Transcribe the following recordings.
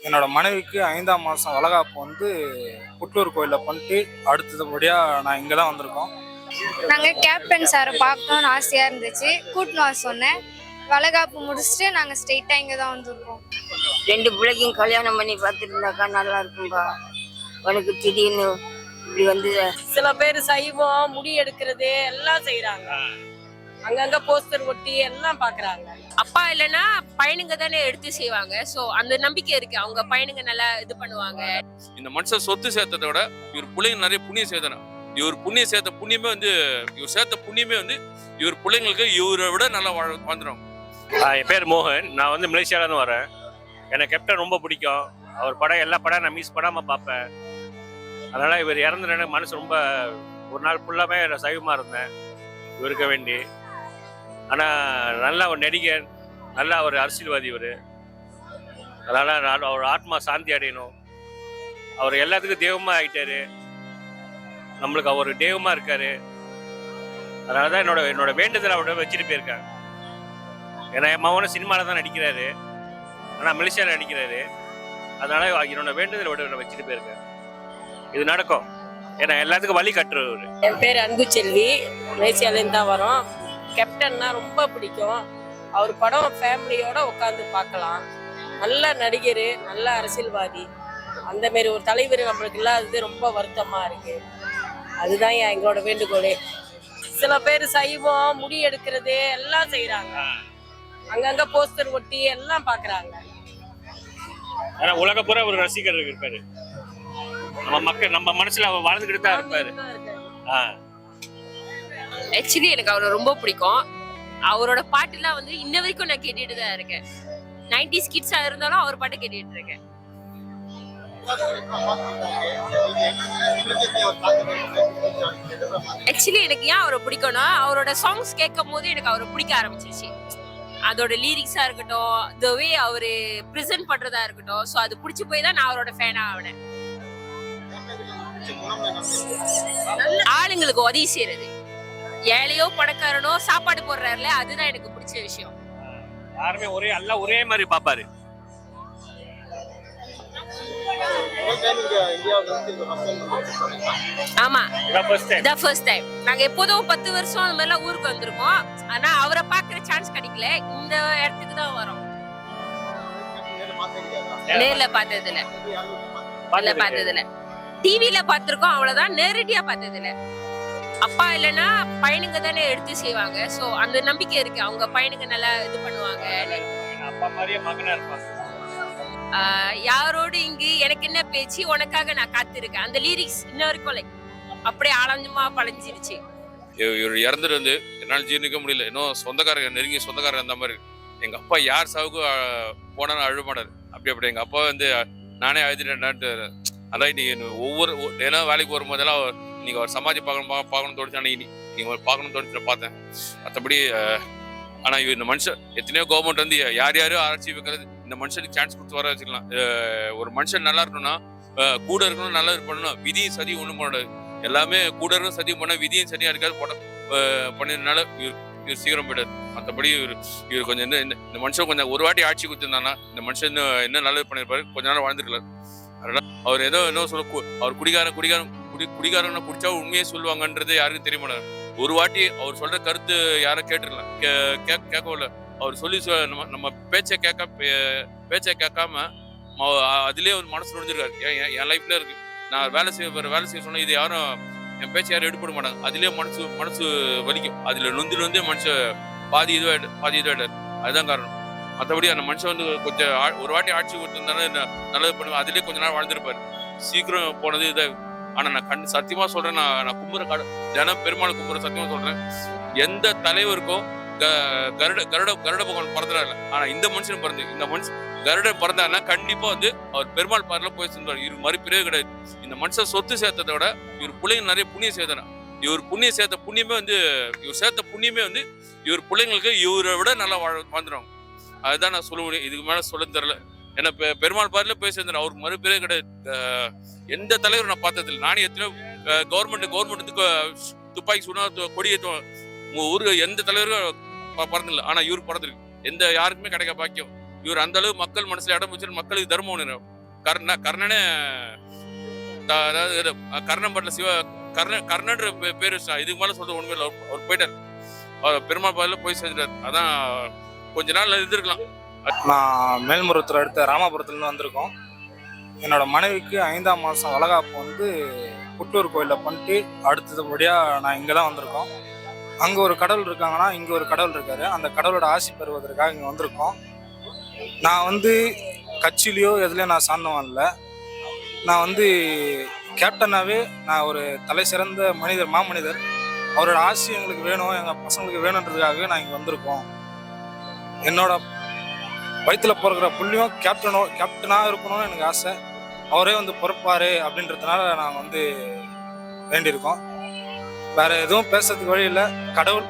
என்னோட மனைவிக்கு 5ஆம் மாதம் வளகாப்பு வந்து புட்டூர் கோயிலில் பண்ணிட்டு அடுத்தபடியாக நான் இங்கே தான் வந்திருக்கோம். நாங்கள் கேப்டன் சாரை பார்க்கணும்னு ஆசையாக இருந்துச்சு, கூட்டின்னு வர சொன்னேன். வளகாப்பு முடிச்சுட்டு நாங்கள் ஸ்ட்ரெயிட்டாக இங்கே தான் வந்திருக்கோம். 2 பிள்ளைக்கும் கல்யாணம் பண்ணி பார்த்துருந்தாக்கா நல்லா இருக்கும்பா. உனக்கு திடீர்னு இப்படி வந்து சில பேர் சைவம் முடி எடுக்கிறது எல்லாம் செய்யறாங்க, அங்கங்க போஸ்டர் ஒட்டி எல்லாம் பாக்குறாங்க. அப்பா இல்லைன்னா பையனுங்க தானே எடுத்து செய்வாங்க. சோ அந்த நம்பிக்கை இருக்கு, அவங்க பையனுங்க நல்லா இது பண்ணுவாங்க. இந்த மனுஷன் சொத்து சேர்த்ததை விட இவர் பிள்ளைங்க நிறைய புண்ணியம் சேர்த்தனா, இவர் புண்ணியம் சேர்த்த புண்ணியமே வந்து இவர் சேர்த்த புண்ணியமே வந்து இவர் பிள்ளைங்களுக்கு இவரை விட நல்லா வாழ்ந்துடும். என் பேர் மோகன். நான் வந்து மலேசியாவிலேருந்து வரேன். எனக்கு கேப்டன் ரொம்ப பிடிக்கும். அவர் படம் எல்லா படம் நான் மிஸ் பண்ணாமல் பார்ப்பேன். அதனால் இவர் இறந்துட்டு மனசு ரொம்ப ஒரு நாள் ஃபுல்லாகவே சைவமாக இருந்தேன் இவருக்கு வேண்டி. ஆனால் நல்ல ஒரு நடிகர், நல்ல ஒரு அரசியல்வாதி இவர். அதனால் அவர் ஆத்மா சாந்தி அடையணும். அவர் எல்லாத்துக்கும் தெய்வமாக ஆகிட்டாரு, நம்மளுக்கு அவர் தெய்வமாக இருக்கார். அதனால தான் என்னோட வேண்டுதலை அவரோட வச்சுட்டு போயிருக்கேன். ஏன்னா என் மகனும் சினிமாவில் தான் நடிக்கிறாரு, ஆனால் மலேசியாவில் நடிக்கிறாரு. அதனால என்னோட வேண்டுதலை விட வச்சுட்டு போயிருக்கேன். இது நடக்கும், ஏன்னா எல்லாத்துக்கும் வழி கட்டுறவர். என் பேர் அன்பு செல்வி, மலேசியாலேருந்து தான் வரோம். கேப்டன்னா ரொம்ப பிடிக்கும். அவர் படம் ஃபேமிலியோட உட்காந்து பார்க்கலாம். நல்ல நடிகர், நல்ல அரசியல்வாதி. அந்த மாரி ஒரு தலைவர் நம்மளுக்கு இல்லாதது ரொம்ப வருத்தமா இருக்கு. அதுதான் எங்களோட வேண்டுகோளே. சில பேர் சைவம் முடி எடுக்கிறது எல்லாம் செய்யறாங்க, அங்கங்க போஸ்டர் ஒட்டி எல்லாம் பாக்குறாங்க. ஆனா உலக பூரா ஒரு ரசிகர் இருப்பாரு, நம்ம மனசுல அவர் வாழ்ந்துகிட்டு தான் இருப்பாரு. ஆக்சுவலி எனக்கு அவரை ரொம்ப பிடிக்கும். அவரோட பாட்டுலாம் வந்து இன்ன வரைக்கும் நான் கேட்டுட்டு தான் இருக்கேன். 90s கிட்ஸா இருந்தாலும் அவர் பாட்டு கேட்டுட்டு இருக்கேன். ஆக்சுவலி எனக்கு ஏன் அவரை பிடிக்கும்னா, அவரோட சாங்ஸ் கேட்கும் போது எனக்கு அவரை பிடிக்க ஆரம்பிச்சிருச்சு. அதோட லிரிக்ஸா இருக்கட்டும், த வே அவரு பிரசன்ட் பண்றதா இருக்கட்டும், ஸோ அது பிடிச்சி போய் தான் நான் அவரோட ஃபேனா ஆனேன். ஆளுங்களுக்கு உதவி செய்யறது, ஏழையோ பணக்காரனோ சாப்பாடு போடுறாருல, அதுதான் எனக்கு பிடிச்ச விஷயம். யாருமே ஒரே மாதிரி பாப்பாரு. ஆமா, இதான் ஃபர்ஸ்ட் டைம். நாங்க எப்போதும் 10 வருஷம் அந்த மாதிரிலாம் ஊருக்கு வந்திருக்கோம். ஆனா அவரை பாக்குற சான்ஸ் கிடைக்கல. இந்த இடத்துக்கு தான் வரோம். நேர்ல பார்த்ததுல டிவில பார்த்திருக்கோம், அவ்வளவுதான். நேரடியா பார்த்ததுல. அப்பா இல்லைன்னா பையனுங்க தானே எடுத்து செய்வாங்க. சோ அந்த நம்பிக்கை இருக்கு, அவங்க பையனுங்க நல்லா இது பண்ணுவாங்க. அப்பா மாதிரியே மகனா இருப்பாங்க. யாரோடு இங்கு எனக்கு என்ன பேச்சு, உனக்காக நான் காத்திருக்கேன். அந்த லிரிக்ஸ் இன்ன வரைக்கும் லைக் அப்படியே ஆழமா பழஞ்சிருச்சு. இவர் இறந்துட்டு வந்து என்னால் ஜீர்ணிக்க முடியல. இன்னும் சொந்தக்காரங்க, நெருங்கிய சொந்தக்காரங்க அந்த மாதிரி. எங்க அப்பா யார் சாவுக்கு போனாலும் அழுக மாட்டாரு. அப்படி எங்க அப்பா வந்து நானே அழுதுட்டேன்டான்ட்டு. அதான் நீ ஒவ்வொரு ஏன்னா வேலைக்கு வரும்போதெல்லாம் நீங்க ஒரு சமாஜி பார்க்கணும்னு தோணுச்சு. நீங்க பார்க்கணும்னு தோணுச்சு பார்த்தேன். மற்றபடி ஆனா இந்த மனுஷன் எத்தனையோ கவர்மெண்ட் வந்து யார் யாரும் ஆராய்ச்சி வைக்கிறது, இந்த மனுஷனுக்கு சான்ஸ் கொடுத்து வர வச்சுக்கலாம். ஒரு மனுஷன் நல்லா இருக்கணும்னா கூட இருக்கணும், நல்லா பண்ணணும். விதியும் சதி ஒண்ணும் பண்ணாது. எல்லாமே கூட இருக்கணும், சதியும் பண்ண விதியும் சதியும் இருக்காது பண்ணிருந்தனால இவர் சீக்கிரம் போயிட்டார். மற்றபடி இவர் கொஞ்சம் இந்த மனுஷன் கொஞ்சம் ஒரு வாட்டி ஆட்சி கொடுத்துருந்தானா இந்த மனுஷன் என்ன நல்லது பண்ணிருப்பாரு, கொஞ்ச நாள் வாழ்ந்துருக்கல. அதனால அவர் என்ன சொல்ல, அவர் குடிகாரன் குடிச்சா உண்மையே சொல்லுவாங்கன்றது யாருக்கும் தெரிய மாட்டாரு. ஒரு வாட்டி அவர் சொல்ற கருத்து யாரும் கேட்டுருக்கலாம், கேட்கல. அவர் சொல்லி நம்ம பேச்சை கேட்காம அதுலயே ஒரு மனசு நுழைஞ்சிருக்காரு. என் லைஃப்ல இருக்கு. நான் வேலை செய்ய சொன்னா இது யாரும் என் பேச்சை யாரும் எடுப்பட மாட்டாங்க. அதுலயே மனசு வலிக்கும். அதுல நொந்து மனுஷன் பாதி இதுவாயிட்டாரு. அதுதான் காரணம். மற்றபடி அந்த மனுஷன் வந்து கொஞ்சம் ஒரு வாட்டி ஆட்சி கொடுத்துருந்தாலும் நல்லது பண்ணுவேன். அதுலயே கொஞ்ச நாள் வாழ்ந்துருப்பாரு. சீக்கிரம் போனது இதை. ஆனா நான் சத்தியமா சொல்றேன், நான் கும்புற தினம் பெருமாள் கும்புற சத்தியமா சொல்றேன், எந்த தலைவருக்கும் கருட பகவான் பிறந்தா இல்லை. ஆனா இந்த மனுஷன் இந்த மனுஷன் கருடன் பிறந்தாருன்னா கண்டிப்பா வந்து அவர் பெருமாள் பாரில போய் சென்றார். இவர் மறுபிறவே கிடையாது. இந்த மனுஷன் சொத்து சேர்த்ததை விட இவர் பிள்ளைங்க நிறைய புண்ணியம் சேர்த்தனா, இவர் புண்ணியம் சேர்த்த புண்ணியமே வந்து இவர் பிள்ளைங்களுக்கு இவரை விட நல்லா வாழ்ந்துடும். அதுதான் நான் சொல்ல முடியும். இதுக்கு மேல சொல்ல தெரியல. ஏன்னா பெருமாள் பாரில போய் சேர்ந்தார். அவருக்கு மறுபிறவே கிடையாது. எந்த தலைவரும் நான் பார்த்ததில்லை. நானே எத்தனையோ கவர்மெண்ட் துப்பாக்கி சுனா கொடி ஏற்றுவோம். ஊருக்கு எந்த தலைவரும் பிறந்தில்லை. ஆனா இவருக்கு பிறந்திருக்கு. யாருக்குமே கிடைக்க பாக்கியம். இவர் அந்த அளவு மக்கள் மனசுல இடம் வச்சு மக்களுக்கு தர்மம் கர்ணனே அதாவது கர்ணன் பட்ல கர்ணன்ற பேர் வச்சான். இதுக்கு மேலே சொல்றது ஒண்ணுமே இல்லை. அவர் போயிட்டார். அவர் பெருமாள் பாதையில் போய் செஞ்சிட்டார். அதான் கொஞ்ச நாள் இருந்திருக்கலாம். நான் மேல்மருவத்தூர் அடுத்த ராமாபுரத்துலேருந்து வந்திருக்கோம். என்னோட மனைவிக்கு 5ஆம் மாதம் வளகாப்பு வந்து புட்டூர் கோயிலில் பண்ணிட்டு அடுத்தபடியாக நான் இங்கே தான் வந்திருக்கோம். அங்கே ஒரு கடவுள் இருக்காங்கன்னா இங்கே ஒரு கடவுள் இருக்காரு. அந்த கடவுளோட ஆசி பெறுவதற்காக இங்கே வந்திருக்கோம். நான் வந்து கட்சியிலையோ எதுலையோ நான் சார்ந்தவன் இல்லை. நான் வந்து கேப்டனாகவே நான் ஒரு தலை சிறந்த மாமனிதர். அவரோட ஆசி எங்களுக்கு வேணும், எங்கள் பசங்களுக்கு வேணுன்றதுக்காக நான் இங்கே வந்திருக்கோம். என்னோட வயிற்றில் பிறக்கிற புள்ளியும் கேப்டனாக இருக்கணும்னு எனக்கு ஆசை. அவரே வந்து பொறுப்பார் அப்படின்றதுனால நாங்கள் வந்து வேண்டியிருக்கோம். வேற எதுவும் பேசுறதுக்கு வழி இல்லை. கடவுள்,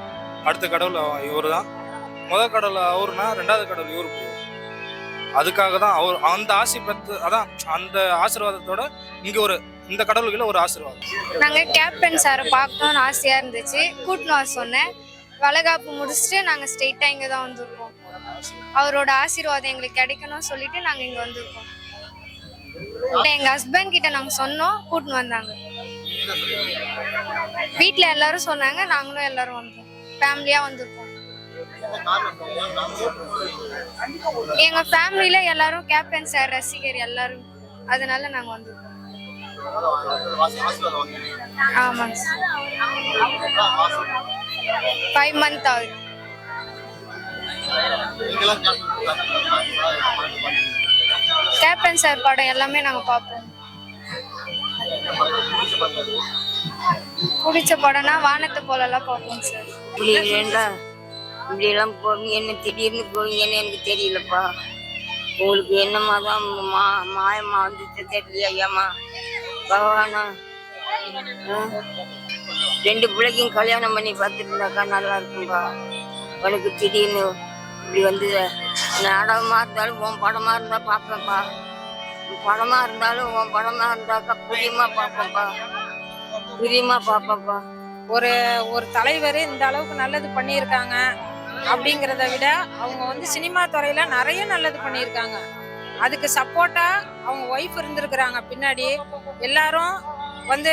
அடுத்த கடவுள் இவர் தான். முதல் கடவுள் அவருனா, ரெண்டாவது கடவுள் இவரு. அதுக்காக தான் அவர் அந்த ஆசி பெற்று, அதான் அந்த ஆசீர்வாதத்தோட இந்த கடவுளுக்குள்ள ஒரு ஆசீர்வாதம். நாங்கள் கேப்டன் சாரை பார்க்கணும்னு ஆசையாக இருந்துச்சு. கூட்டின்னு வர சொன்னேன். வளைகாப்பு முடிச்சுட்டு நாங்கள் ஸ்ட்ரெயிட்டாக இங்கே தான் வந்திருக்கோம். அவரோட ஆசீர்வாதம் எங்களுக்கு கிடைக்கணும்னு சொல்லிட்டு நாங்கள் இங்கே வந்திருக்கோம். எங்கள் ஹஸ்பண்ட் கிட்ட நாங்கள் சொன்னோம், கூட்டின்னு வந்தாங்க. வீட்டில் எல்லாரும் சொன்னாங்க, நாங்களும் எல்லாரும் வந்தோம். ஃபேமிலியாக வந்திருக்கோம். எங்க ஃபேமிலியில எல்லாரும் கேப்டன் சார் ரசிகர் எல்லாரும், அதனால நாங்க வந்திருக்கோம். ஆமாங்க சார். 5 months ஆகுது. கேப்டன் சார் படம் எல்லாமே நாங்க பார்ப்போம். பிடிச்ச படம்னா வானத்தை போலலாம் பார்ப்போம் சார். இப்படியெல்லாம் போவீங்க, என்ன திடீர்னு போவீங்கன்னு எனக்கு தெரியலப்பா. உங்களுக்கு என்னம்மா தான் மாயம்மா வந்துட்டு தெரியலையா? ஐயாம்மா பகவானா, 2 பிள்ளைக்கும் கல்யாணம் பண்ணி பார்த்துருந்தாக்கா நல்லா இருக்கும்பா. உனக்கு திடீர்னு இப்படி வந்து நாடகமாக இருந்தாலும் உன் படமாக இருந்தால் பார்ப்பேன்ப்பா. படமாக இருந்தாலும் உன் படமாக இருந்தாக்கா பிரியமாக பார்ப்பேன்ப்பா. ஒரு தலைவர் இந்த அளவுக்கு நல்லது பண்ணியிருக்காங்க அப்படிங்கிறத விட அவங்க வந்து சினிமா துறையில நிறைய நல்லது பண்ணியிருக்காங்க. அதுக்கு சப்போர்ட்டா அவங்க ஒய்ஃப் இருந்திருக்கிறாங்க. பின்னாடி எல்லாரும் வந்து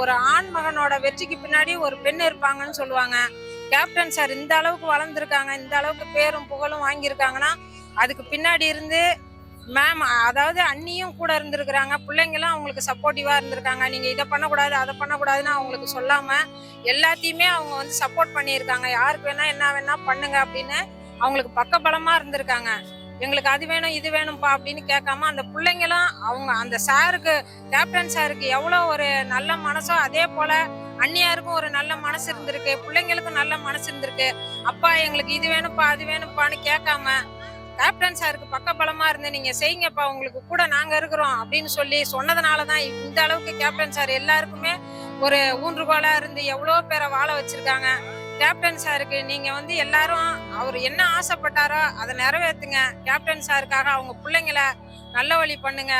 ஒரு ஆண் மகனோட வெற்றிக்கு பின்னாடி ஒரு பெண் இருப்பாங்கன்னு சொல்லுவாங்க. கேப்டன் சார் இந்த அளவுக்கு வளர்ந்துருக்காங்க, இந்த அளவுக்கு பேரும் புகழும் வாங்கியிருக்காங்கன்னா அதுக்கு பின்னாடி இருந்து மேம், அதாவது அண்ணியும் கூட இருந்திருக்கிறாங்க. பிள்ளைங்களும் அவங்களுக்கு சப்போர்ட்டிவா இருந்திருக்காங்க. நீங்க இதை பண்ணக்கூடாது அதை பண்ணக்கூடாதுன்னு அவங்களுக்கு சொல்லாம எல்லாத்தையுமே அவங்க வந்து சப்போர்ட் பண்ணியிருக்காங்க. யாருக்கு வேணா என்ன வேணா பண்ணுங்க அப்படின்னு அவங்களுக்கு பக்கபலமா இருந்திருக்காங்க. எங்களுக்கு அது வேணும் இது வேணும்ப்பா அப்படின்னு கேட்காம அந்த பிள்ளைங்களும் அவங்க அந்த சாருக்கு, கேப்டன் சாருக்கு எவ்வளோ ஒரு நல்ல மனசோ அதே போல அண்ணியாருக்கும் ஒரு நல்ல மனசு இருந்திருக்கு, பிள்ளைங்களுக்கும் நல்ல மனசு இருந்திருக்கு. அப்பா எங்களுக்கு இது வேணும்ப்பா அது வேணும்ப்பான்னு கேட்காம கேப்டன் சாருக்கு பக்கபலமா இருந்து நீங்க செய்யுங்கப்பா, உங்களுக்கு கூட நாங்க இருக்கிறோம் அப்படின்னு சொல்லி சொன்னதுனாலதான் இந்த அளவுக்கு கேப்டன் சார் எல்லாருக்குமே ஒரு ஊன்றுகோலா இருந்து எவ்வளோ பேரை வாழ வச்சிருக்காங்க. கேப்டன் சாருக்கு நீங்க வந்து எல்லாரும் அவர் என்ன ஆசைப்பட்டாரோ அதை நிறைவேற்றுங்க. கேப்டன் சாருக்காக அவங்க பிள்ளைங்களை நல்ல வழி பண்ணுங்க.